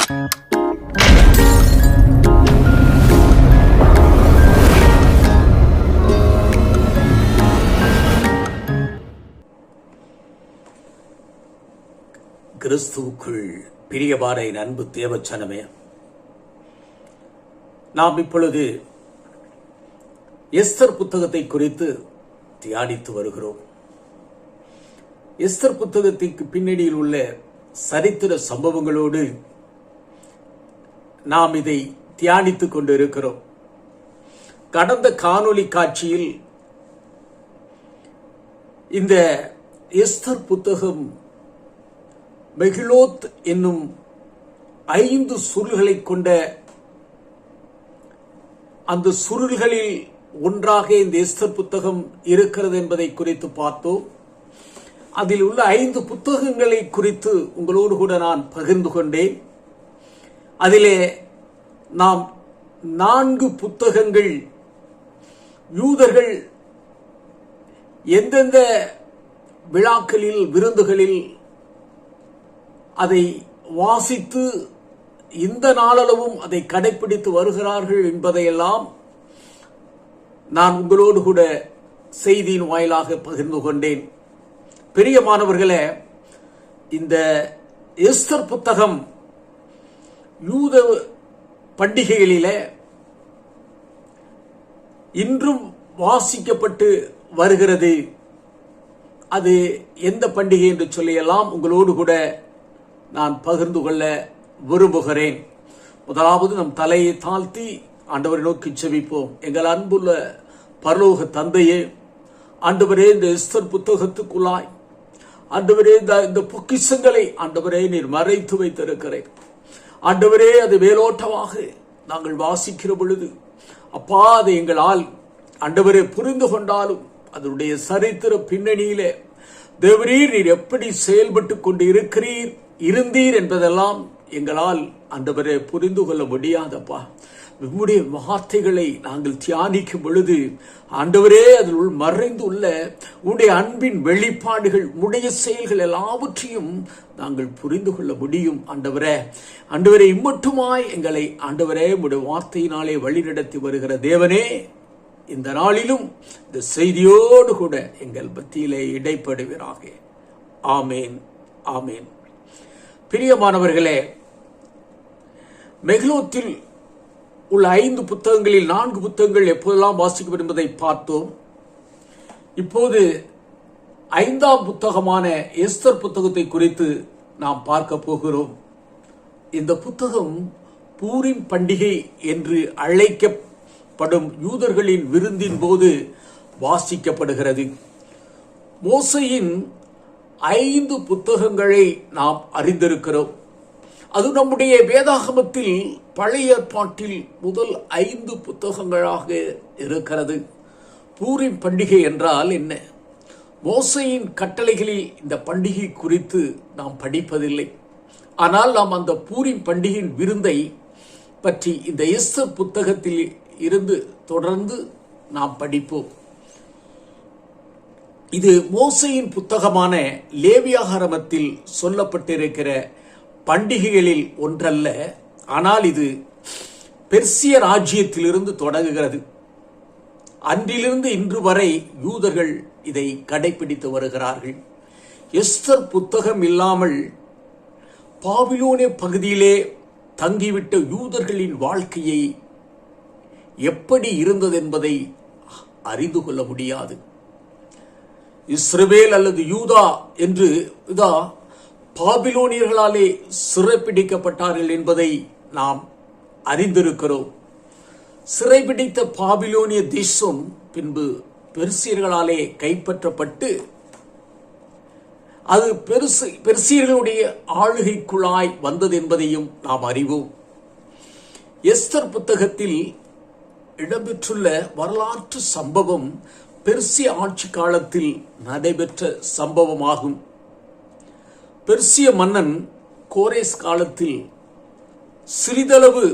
கிறிஸ்துவுக்குள் பிரியமான என் அன்பு தேவச்சனமே, நாம் இப்பொழுது எஸ்தர் புத்தகத்தை குறித்து தியானித்து வருகிறோம். எஸ்தர் புத்தகத்திற்கு பின்னணியில் உள்ள சரித்திர சம்பவங்களோடு நாம் இதை தியானித்துக் கொண்டு இருக்கிறோம். கடந்த காணொளி காட்சியில் இந்த எஸ்தர் புத்தகம் மெகிலோத் என்னும் 5 சுருள்களை கொண்ட அந்த சுருள்களில் ஒன்றாக இந்த எஸ்தர் புத்தகம் இருக்கிறது என்பதை குறித்து பார்த்தோம். அதில் உள்ள 5 புத்தகங்களை குறித்து உங்களோடு கூட நான் பகிர்ந்து கொண்டேன். அதிலே நாம் 4 புத்தகங்கள் யூதர்கள் எந்தெந்த விழாக்களில் விருந்துகளில் அதை வாசித்து இந்த நாளளவும் அதை கடைபிடித்து வருகிறார்கள் என்பதையெல்லாம் நான் உங்களோடு கூட செய்தியின் வாயிலாக பகிர்ந்து கொண்டேன். பிரியமானவர்களே, இந்த எஸ்தர் புத்தகம் யூத பண்டிகைகளிலே இன்றும் வாசிக்கப்பட்டு வருகிறது. அது எந்த பண்டிகை என்று சொல்லியெல்லாம் உங்களோடு கூட நான் பகிர்ந்து கொள்ள விரும்புகிறேன். முதலாவது நம் தலையை தாழ்த்தி ஆண்டவரை நோக்கி செபிப்போம். எங்கள் அன்புள்ள பரலோக தந்தையே, ஆண்டவரே, இந்த எஸ்தர் புத்தகத்துக்குள்ளாய் ஆண்டவரே இந்த பொக்கிஷங்களை ஆண்டவரே நீர் மறைத்து வைத்திருக்கிறேன். ஆண்டவரே, அது வேலோட்டமாக நாங்கள் வாசிக்கிற பொழுது அப்பா, அதை எங்களால் ஆண்டவரே புரிந்து கொண்டாலும் அதனுடைய சரித்திர பின்னணியிலே தேவரீர் நீர் எப்படி செயல்பட்டு கொண்டு இருந்தீர் என்பதெல்லாம் எங்களால் ஆண்டவரே புரிந்து கொள்ள முடியாதப்பா. உம்முடைய வார்த்தைகளை நாங்கள் தியானிக்கும் பொழுது ஆண்டவரே, அதில் மறைந்து உள்ள உடைய அன்பின் வெளிப்பாடுகள், உடைய செயல்கள் எல்லாவற்றையும் நாங்கள் புரிந்து கொள்ள முடியும். ஆண்டவரே இம்மட்டுமாய் எங்களை ஆண்டவரே உடைய வார்த்தையினாலே வழிநடத்தி வருகிற தேவனே, இந்த நாளிலும் இந்த செய்தியோடு கூட எங்கள் மத்தியிலே இடைப்படுவீராக. ஆமேன், ஆமேன். பிரியமானவர்களே, மெகிலோத்தில் உள்ள 5 புத்தகங்களில் 4 புத்தகங்கள் எப்போதெல்லாம் வாசிக்கப்படும் என்பதை பார்த்தோம். இப்போது 5ஆம் புத்தகமான எஸ்தர் புத்தகத்தை குறித்து நாம் பார்க்க போகிறோம். இந்த புத்தகம் பூரிம் பண்டிகை என்று அழைக்கப்படும் யூதர்களின் விருந்தின் போது வாசிக்கப்படுகிறது. மோசையின் 5 புத்தகங்களை நாம் அறிந்திருக்கிறோம். அது நம்முடைய வேதாகமத்தில் பழைய ஏற்பாட்டில் முதல் 5 புத்தகங்களாக இருக்கிறது. பூரிம் பண்டிகை என்றால் என்ன? மோசையின் கட்டளைகளில் இந்த பண்டிகை குறித்து நாம் படிப்பதில்லை. ஆனால் நாம் அந்த பூரிம் பண்டிகையின் விருந்தை பற்றி இந்த எஸ்தர் புத்தகத்தில் இருந்து தொடர்ந்து நாம் படிப்போம். இது மோசையின் புத்தகமான லேவியாகமத்தில் சொல்லப்பட்டிருக்கிற பண்டிகைகளில் ஒன்றல்ல. ஆனால் இது பெர்சிய ராஜ்யத்திலிருந்து தொடங்குகிறது. அன்றிலிருந்து இன்று வரை யூதர்கள் இதை கடைபிடித்து வருகிறார்கள். எஸ்தர் புத்தகம் இல்லாமல் பாபிலோனிய பகுதியிலே தங்கிவிட்ட யூதர்களின் வாழ்க்கையை எப்படி இருந்தது என்பதை அறிந்து கொள்ள முடியாது. இஸ்ரவேல் அல்லது யூதா என்று பாபிலோனியர்களாலே சிறைப்பிடிக்கப்பட்டார்கள் என்பதை நாம் அறிந்திருக்கிறோம். சிறைபிடித்த பாபிலோனிய தேசம் பின்பு பெர்சியர்களாலே கைப்பற்றப்பட்டு அது பெர்சியர்களுடைய ஆளுகைக்குள்ளாய் வந்தது என்பதையும் நாம் அறிவோம். எஸ்தர் புத்தகத்தில் இடம்பெற்றுள்ள வரலாற்று சம்பவம் பெர்சிய ஆட்சி காலத்தில் நடைபெற்ற சம்பவமாகும். பெர்சிய மன்னன் கோரேஸ் காலத்தில் சிறிதளவு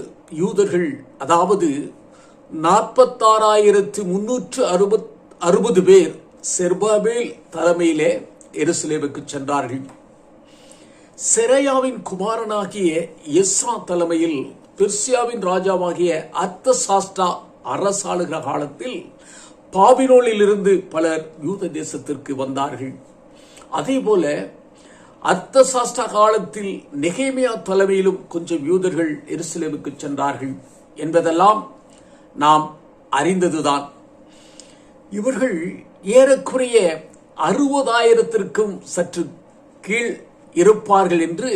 யூதர்கள், அதாவது 46,360 பேர் செர்பாபேல் தலைமையிலே எருசலேமுக்கு சென்றார்கள். செராயாவின் குமாரனாகிய எஸ்ரா தலைமையில் பெர்சியாவின் ராஜாவாகிய அர்தசாஷ்டா அரசாளுகிற காலத்தில் பாபிலோனில் இருந்து பலர் யூத தேசத்திற்கு வந்தார்கள். அதே போல அர்தசாஷ்டா காலத்தில் நெகேமியா தலைமையிலும் கொஞ்சம் யூதர்கள் எருசலேமுக்கு சென்றார்கள் என்பதெல்லாம் நாம் அறிந்ததுதான். இவர்கள் ஏறக்குறைய 60,000க்கும் சற்று கீழ் இருப்பார்கள் என்று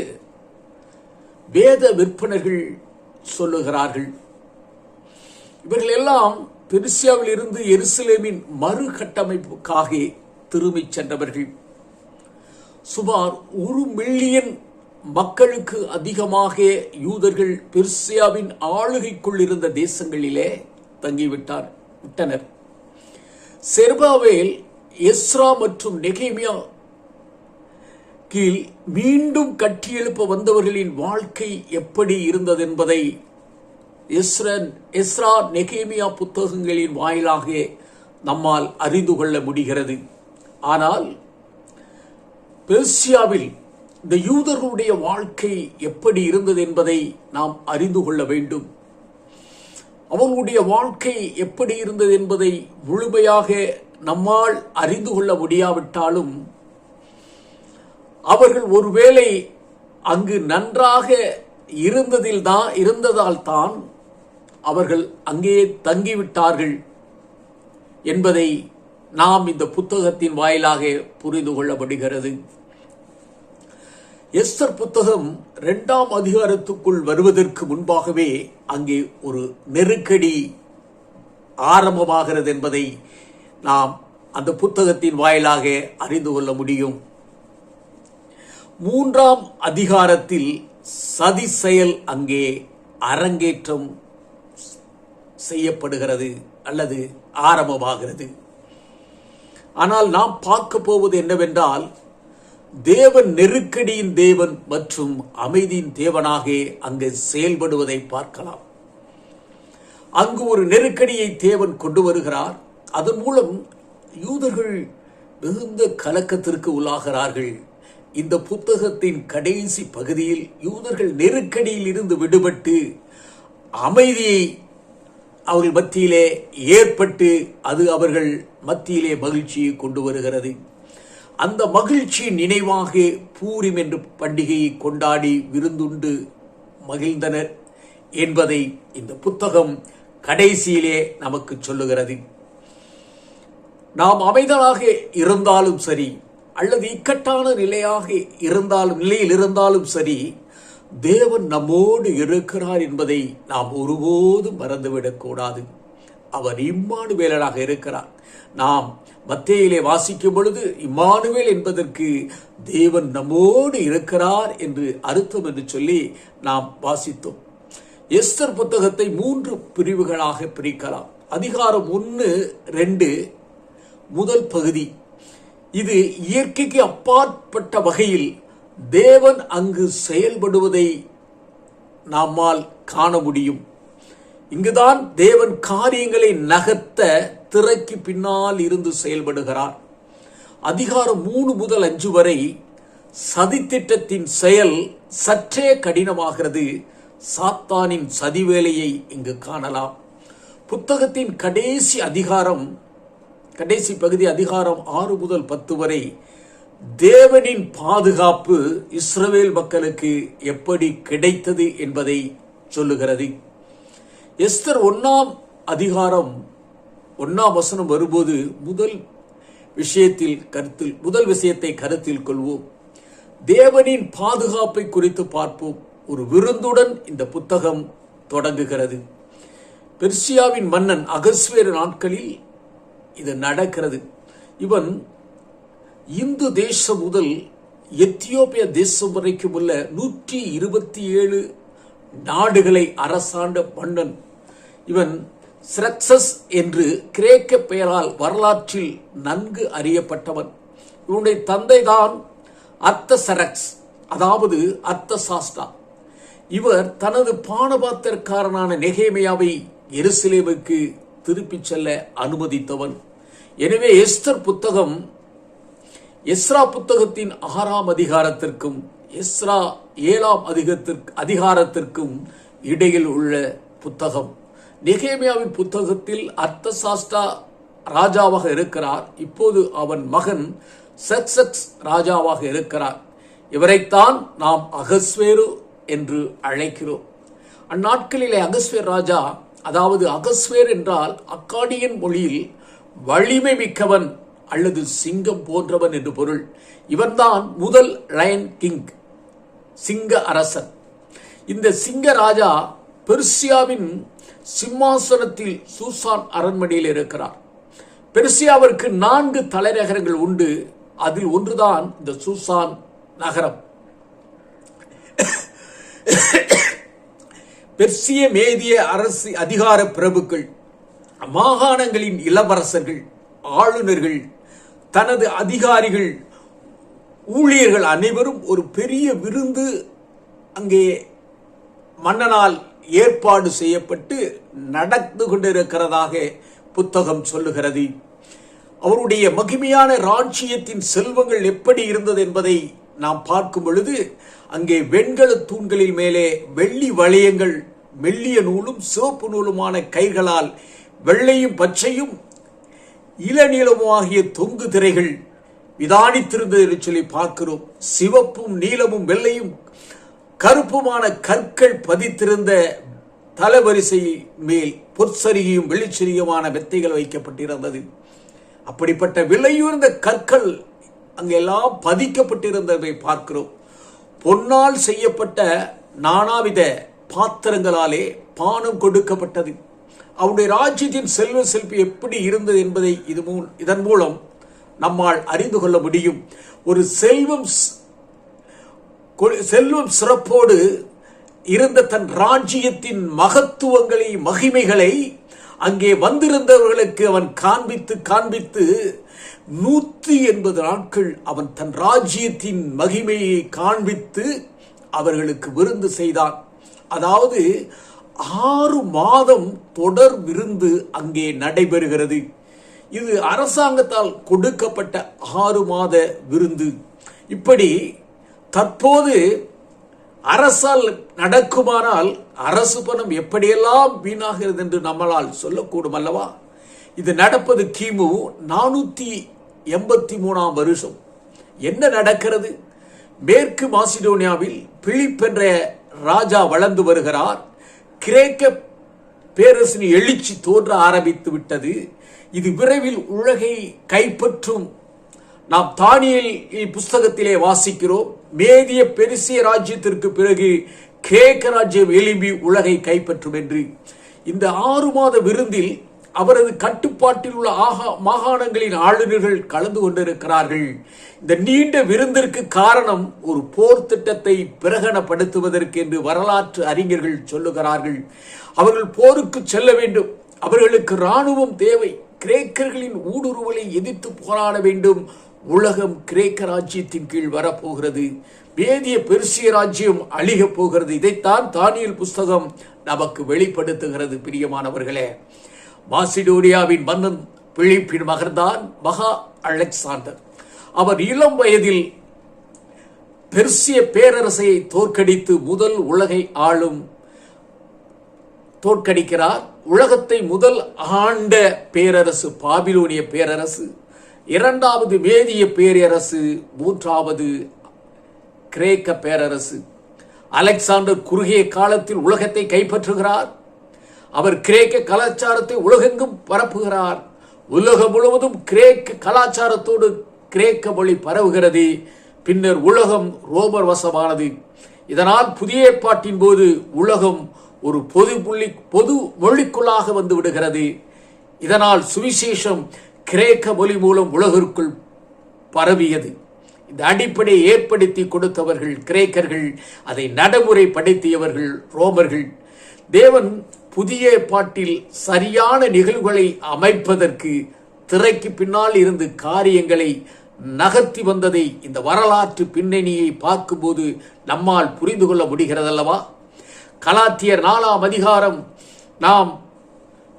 வேத விற்பனர்கள் சொல்லுகிறார்கள். இவர்கள் எல்லாம் பெர்சியாவில் இருந்து எருசலேமின் மறுகட்டமைப்புக்காக திரும்பிச் சென்றவர்கள். சுமார் 1 மில்லியன் மக்களுக்கு அதிகமாக யூதர்கள் பெர்சியாவின் ஆளுகைக்குள் இருந்த தேசங்களிலே தங்கிவிட்டனர். செருபாபேல், எஸ்ரா மற்றும் நெகேமியா கீழ் மீண்டும் கட்டியெழுப்ப வந்தவர்களின் வாழ்க்கை எப்படி இருந்தது என்பதை எஸ்ரா நெகேமியா புத்தகங்களின் வாயிலாக நம்மால் அறிந்து கொள்ள முடிகிறது. ஆனால் பெர்சியாவில் இந்த யூதர்களுடைய வாழ்க்கை எப்படி இருந்தது என்பதை நாம் அறிந்து கொள்ள வேண்டும். அவர்களுடைய வாழ்க்கை எப்படி இருந்தது என்பதை முழுமையாக நம்மால் அறிந்து கொள்ள முடியாவிட்டாலும் அவர்கள் ஒருவேளை அங்கு நன்றாக இருந்ததால் தான் அவர்கள் அங்கே தங்கிவிட்டார்கள் என்பதை நாம் இந்த புத்தகத்தின் வாயிலாக புரிந்து கொள்ளப்படுகிறது. எஸ்தர் புத்தகம் 2ஆம் அதிகாரத்துக்குள் வருவதற்கு முன்பாகவே அங்கே ஒரு நெருக்கடி ஆரம்பமாகிறது என்பதை நாம் அந்த புத்தகத்தின் வாயிலாக அறிந்து கொள்ள முடியும். 3ஆம் அதிகாரத்தில் சதி செயல் அங்கே அரங்கேற்றம் செய்யப்படுகிறது அல்லது ஆரம்பமாகிறது. ஆனால் நாம் பார்க்க போவது என்னவென்றால், தேவன் நெருக்கடியின் தேவன் மற்றும் அமைதியின் தேவனாக அங்கு செயல்படுவதை பார்க்கலாம். அங்கு ஒரு நெருக்கடியை தேவன் கொண்டு வருகிறார். அதன் மூலம் யூதர்கள் மிகுந்த கலக்கத்திற்கு உள்ளாகிறார்கள். இந்த புத்தகத்தின் கடைசி பகுதியில் யூதர்கள் நெருக்கடியில் இருந்து விடுபட்டு அமைதியை அவர்கள் மத்தியிலே ஏற்பட்டு அது அவர்கள் மத்தியிலே மகிழ்ச்சியை கொண்டு வருகிறது. அந்த மகிழ்ச்சியின் நினைவாக பூரிம் என்ற பண்டிகையை கொண்டாடி விருந்துண்டு மகிழ்ந்தனர் என்பதை இந்த புத்தகம் கடைசியிலே நமக்கு சொல்லுகிறது. நாம் அமைதலாக இருந்தாலும் சரி அல்லது இக்கட்டான நிலையில் இருந்தாலும் சரி, தேவன் நம்மோடு இருக்கிறார் என்பதை நாம் ஒருபோதும் மறந்துவிடக்கூடாது. அவர் இம்மானுவேலனாக இருக்கிறார். நாம் மத்தேயிலே வாசிக்கும் பொழுது இம்மானுவேல் என்பதற்கு தேவன் நம்மோடு இருக்கிறார் என்று அர்த்தம் என்று சொல்லி நாம் வாசித்தோம். எஸ்தர் புத்தகத்தை 3 பிரிவுகளாக பிரிக்கலாம். அதிகாரம் 1, 2 முதல் பகுதி. இது இயற்கைக்கு அப்பாற்பட்ட வகையில் தேவன் அங்கு செயல்படுவதை நம்மால் காண முடியும். இங்குதான் தேவன் காரியங்களை நகர்த்த திரைக்கு பின்னால் இருந்து செயல்படுகிறார். அதிகாரம் 3 முதல் 5 வரை சதித்திட்டத்தின் செயல் சற்றே கடினமாகிறது. சாத்தானின் சதிவேலையை இங்கு காணலாம். புத்தகத்தின் கடைசி பகுதி அதிகாரம் 6 முதல் 10 வரை தேவனின் பாதுகாப்பு இஸ்ரவேல் மக்களுக்கு எப்படி கிடைத்தது என்பதை சொல்லுகிறது. எஸ்தர் 1ஆம் அதிகாரம் 1ஆம் வசனம் வரும்போது முதல் விஷயத்தை கருத்தில் கொள்வோம். தேவனின் பாதுகாப்பை குறித்து பார்ப்போம். ஒரு விருந்துடன் இந்த புத்தகம் தொடங்குகிறது. பெர்சியாவின் மன்னன் அகஸ்வேரு நாட்களில் இது நடக்கிறது. இவன் இந்து தேசம் முதல் எத்தியோப்பிய தேசம் வரைக்கும் உள்ள 127 நாடுகளை அரசாண்ட மன்னன். இவன் சிரக்சஸ் என்று கிரேக்க பெயரால் வரலாற்றில் நன்கு அறியப்பட்டவன். இவனுடைய தந்தைதான் அர்த்தசரக்ஸ், அதாவது அர்த்தசாஷ்டா. இவர் தனது பானபாத்திரக்காரனான நெகேமியாவை எருசலேமுக்கு திருப்பிச் செல்ல அனுமதித்தவன். எனவே எஸ்தர் புத்தகம் எஸ்ரா புத்தகத்தின் 6ஆம் அதிகாரத்திற்கும் எஸ்ரா 7ஆம் அதிகாரத்திற்கும் இடையில் உள்ள புத்தகம். நெகேமியாவின் புத்தகத்தில் அர்தசாஷ்டா ராஜாவாக இருக்கிறார். இப்போது அவன் மகன் சக்சக்ஸ் ராஜாவாக இருக்கிறார். இவரைத்தான் நாம் அகஸ்வேரு என்று அழைக்கிறோம். அந்நாட்களிலே அகஸ்வேர் ராஜா, அதாவது அகஸ்வேர் என்றால் அக்காடியன் மொழியில் வலிமை மிக்கவன் அல்லது சிங்கம் போன்றவன் என்று பொருள். இவன்தான் முதல் லயன் கிங், சிங்க அரசன். இந்த சிங்க ராஜா பெர்சியாவின் சிம்மாசனத்தில் சூசான் அரண்மனையில் இருக்கிறார். பெர்சியாவிற்கு 4 தலைநகரங்கள் உண்டு. அதில் ஒன்றுதான் இந்த சூசான் நகரம். பெர்சிய மேதிய அரசு அதிகார பிரபுக்கள், மாகாணங்களின் இளவரசர்கள், ஆளுநர்கள், தனது அதிகாரிகள், ஊழியர்கள் அனைவரும் ஒரு பெரிய விருந்து அங்கே மன்னனால் ஏற்பாடு செய்யப்பட்டு நடந்து கொண்டிருக்கிறதாக புத்தகம் சொல்லுகிறது. அவருடைய மகிமையான ராஜ்யத்தின் செல்வங்கள் எப்படி இருந்தது என்பதை நாம் பார்க்கும் பொழுது, அங்கே வெண்கல தூண்களில் மேலே வெள்ளி வளையங்கள், மெல்லிய நூலும் சிவப்பு நூலுமான கைகளால் வெள்ளையும் பச்சையும் இளநீளமுமாகிய தொங்கு திரைகள் விதானித்திருந்தது என்று சொல்லி பார்க்கிறோம். சிவப்பும் நீலமும் வெள்ளையும் கருப்புமான கற்கள் பதித்திருந்த தலவரிசை மேல் பொற்சரிகையும் வெளிச்சரியுமான மெத்தைகள் வைக்கப்பட்டிருந்தது. அப்படிப்பட்ட விலையுயர்ந்த கற்கள் அங்கெல்லாம் பதிக்கப்பட்டிருந்ததை பார்க்கிறோம். பொன்னால் செய்யப்பட்ட நானாவித பாத்திரங்களாலே பானம் கொடுக்கப்பட்டது. அவருடைய ராஜ்யத்தின் செல்வ செழிப்பு எப்படி இருந்தது என்பதை இதன் மூலம் நம்மால் அறிந்து கொள்ள முடியும். ஒரு செல்வம் சிறப்போடு இருந்த தன் ராஜ்யத்தின் மகத்துவங்களை, மகிமைகளை அங்கே வந்திருந்தவர்களுக்கு அவன் காண்பித்து 180 நாட்கள் அவன் தன் ராஜ்யத்தின் மகிமையை காண்பித்து அவர்களுக்கு விருந்து செய்தான். அதாவது 6 மாதம் தொடர் விருந்து அங்கே நடைபெறுகிறது. இது அரசாங்கத்தால் கொடுக்கப்பட்ட 6 மாத விருந்து. இப்படி தற்போது அரசால் நடக்குமானால் அரசு பணம் எப்படியெல்லாம் வீணாகிறது என்று நம்மளால் சொல்லக்கூடும் அல்லவா? இது நடப்பது கிமு 483ஆம் வருஷம். என்ன நடக்கிறது? மேற்கு மாசிடோனியாவில் பிலிப் என்ற ராஜா வளர்ந்து வருகிறார். கிரேக்க பேரரசின் எழுச்சி தோன்ற ஆரம்பித்து விட்டது. இது விரைவில் உலகை கைப்பற்றும். நாம் தானியேல் புஸ்தகத்திலே வாசிக்கிறோம், மேதிய பெருசிய ராஜ்யத்திற்கு பிறகு கிரேக்க ராஜ்யம் எழும்பி உலகை கைப்பற்றும் என்று. இந்த 6 மாத விருந்தில் அவரது கட்டுப்பாட்டில் உள்ள மாகாணங்களின் ஆளுநர்கள் கலந்து கொண்டிருக்கிறார்கள். இந்த நீண்ட விருந்திற்கு காரணம் ஒரு போர் திட்டத்தை பிரகடனப்படுத்துவதற்கு என்று வரலாற்று அறிஞர்கள் சொல்லுகிறார்கள். அவர்கள் போருக்கு செல்ல வேண்டும், அவர்களுக்கு இராணுவம் தேவை, கிரேக்கர்களின் ஊடுருவலை எதிர்த்து போராட வேண்டும். உலகம் கிரேக்க ராஜ்யத்தின் கீழ் வரப்போகிறது, மேதிய பெர்சிய ராஜ்யம் அழிகப் போகிறது. இதைத்தான் தானியேல் புஸ்தகம் நமக்கு வெளிப்படுத்துகிறது. பிரியமானவர்களே, மாசிடோனியாவின் மன்னன் பிலிப்பின் மகன்தான் மகா அலெக்சாண்டர். அவர் இளம் வயதில் பெர்சிய பேரரசையை தோற்கடித்து முதல் உலகை தோற்கடிக்கிறார். உலகத்தை முதல் ஆண்ட பேரரசு பாபிலோனிய பேரரசு, 2வது மேதிய பேரரசு, 3வது கிரேக்க பேரரசு. அலெக்சாண்டர் குறுகிய காலத்தில் உலகத்தை கைப்பற்றுகிறார். அவர் கிரேக்க கலாச்சாரத்தை உலகெங்கும் பரப்புகிறார். உலகம் முழுவதும் கிரேக்க கலாச்சாரத்தோடு கிரேக்க மொழி பரவுகிறது. பின்னர் உலகம் ரோமர் வசமானது. இதனால் புதிய ஏற்பாட்டின் போது உலகம் ஒரு பொது மொழிக்குள்ளாக வந்து விடுகிறது. இதனால் சுவிசேஷம் கிரேக்க மொழி மூலம் உலகிற்குள் பரவியது. இந்த அடிப்படையை ஏற்படுத்தி கொடுத்தவர்கள் கிரேக்கர்கள், அதை நடைமுறைப்படுத்தியவர்கள் ரோமர்கள். தேவன் புதிய ஏற்பாட்டில் சரியான நிகழ்வுகளை அமைப்பதற்கு திரைக்கு பின்னால் இருந்து காரியங்களை நகர்த்தி வந்ததை இந்த வரலாற்று பின்னணியை பார்க்கும்போது நம்மால் புரிந்து கொள்ள முடிகிறதல்லவா? கலாத்தியர் 4ஆம் அதிகாரம் நாம்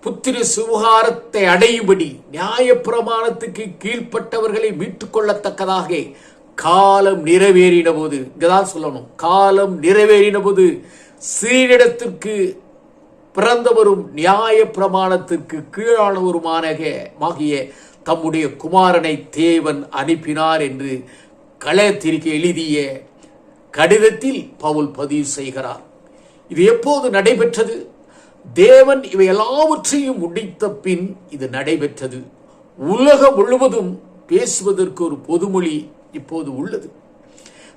புத்திர சுகாரத்தை அடையும்படி நியாய பிரமாணத்துக்கு கீழ்ப்பட்டவர்களை மீட்டுக் கொள்ளத்தக்கதாக காலம் நிறைவேறின போது, இங்கதான் சொல்லணும், காலம் நிறைவேறின போது ஸ்ரீனிடத்திற்கு பிறந்தவரும் நியாய பிரமாணத்திற்கு கீழானவருமாகிய தம்முடைய குமாரனை தேவன் அனுப்பினார் என்று கலாத்தியருக்கு எழுதிய கடிதத்தில் பவுல் பதிவு செய்கிறார். இது எப்போது நடைபெற்றது? தேவன் இவை எல்லாவற்றையும் முடித்த பின் இது நடைபெற்றது. உலகம் முழுவதும் பேசுவதற்கு ஒரு பொதுமொழி இப்போது உள்ளது.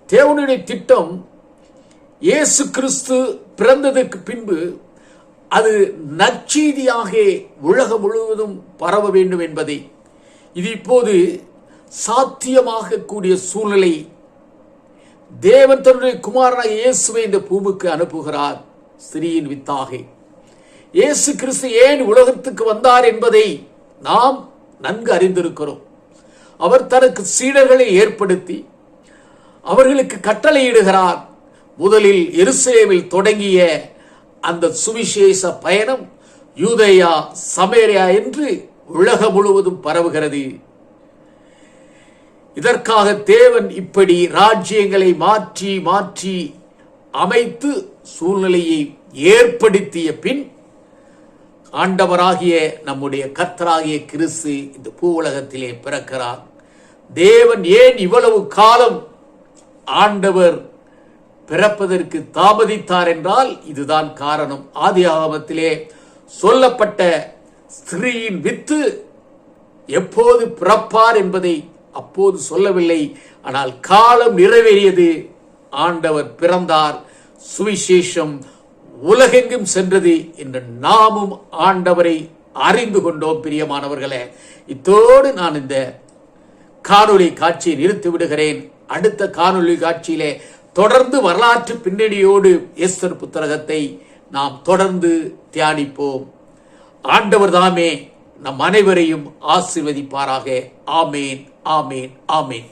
தேவனுடைய திட்டம் இயேசு கிறிஸ்து பிறந்ததற்கு பின்பு அது நற்செய்தியாக உலகம் முழுவதும் பரவ வேண்டும் என்பதை, இது இப்போது சாத்தியமாக கூடிய சூழ்நிலை. தேவன் தன்னுடைய குமாரனாக இயேசுவை இந்த பூமிக்கு அனுப்புகிறார் ஸ்திரீயின் வித்தாக. இயேசு கிறிஸ்து ஏன் உலகத்துக்கு வந்தார் என்பதை நாம் நன்கு அறிந்திருக்கிறோம். அவர் தனக்கு சீடர்களை ஏற்படுத்தி அவர்களுக்கு கட்டளையிடுகிறார். முதலில் எருசலேமில் தொடங்கிய அந்த சுவிசேஷ பயணம் யூதேயா, சமேரியா என்று உலகம் முழுவதும் பரவுகிறது. இதற்காக தேவன் இப்படி ராஜ்யங்களை மாற்றி மாற்றி அமைத்து சூழ்நிலையை ஏற்படுத்திய பின் ஆண்டவராகிய நம்முடைய கர்த்தராகிய கிறிஸ்து இந்த பூ உலகத்திலே பிறக்கிறார். தேவன் ஏன் இவ்வளவு காலம் ஆண்டவர் பிறப்பதற்கு தாமதித்தார் என்றால் இதுதான் காரணம். ஆதியாகமத்திலே சொல்லப்பட்ட ஸ்திரீயின் வித்து எப்போது பிறப்பார் என்பதை அப்போது சொல்லவில்லை. ஆனால் காலம் நிறைவேறியது, ஆண்டவர் பிறந்தார், சுவிசேஷம் உலகெங்கும் சென்றது என்று நாமும் ஆண்டவரை அறிந்து கொண்டோம். பிரியமானவர்களே, இத்தோடு நான் இந்த காணொளி காட்சியை நிறுத்தி விடுகிறேன். அடுத்த காணொளி காட்சியிலே தொடர்ந்து வரலாற்று பின்னணியோடு எஸ்தர் புத்தகத்தை நாம் தொடர்ந்து தியானிப்போம். ஆண்டவர் தாமே நம் அனைவரையும் ஆசீர்வதிப்பாராக. ஆமேன், ஆமேன், ஆமேன்.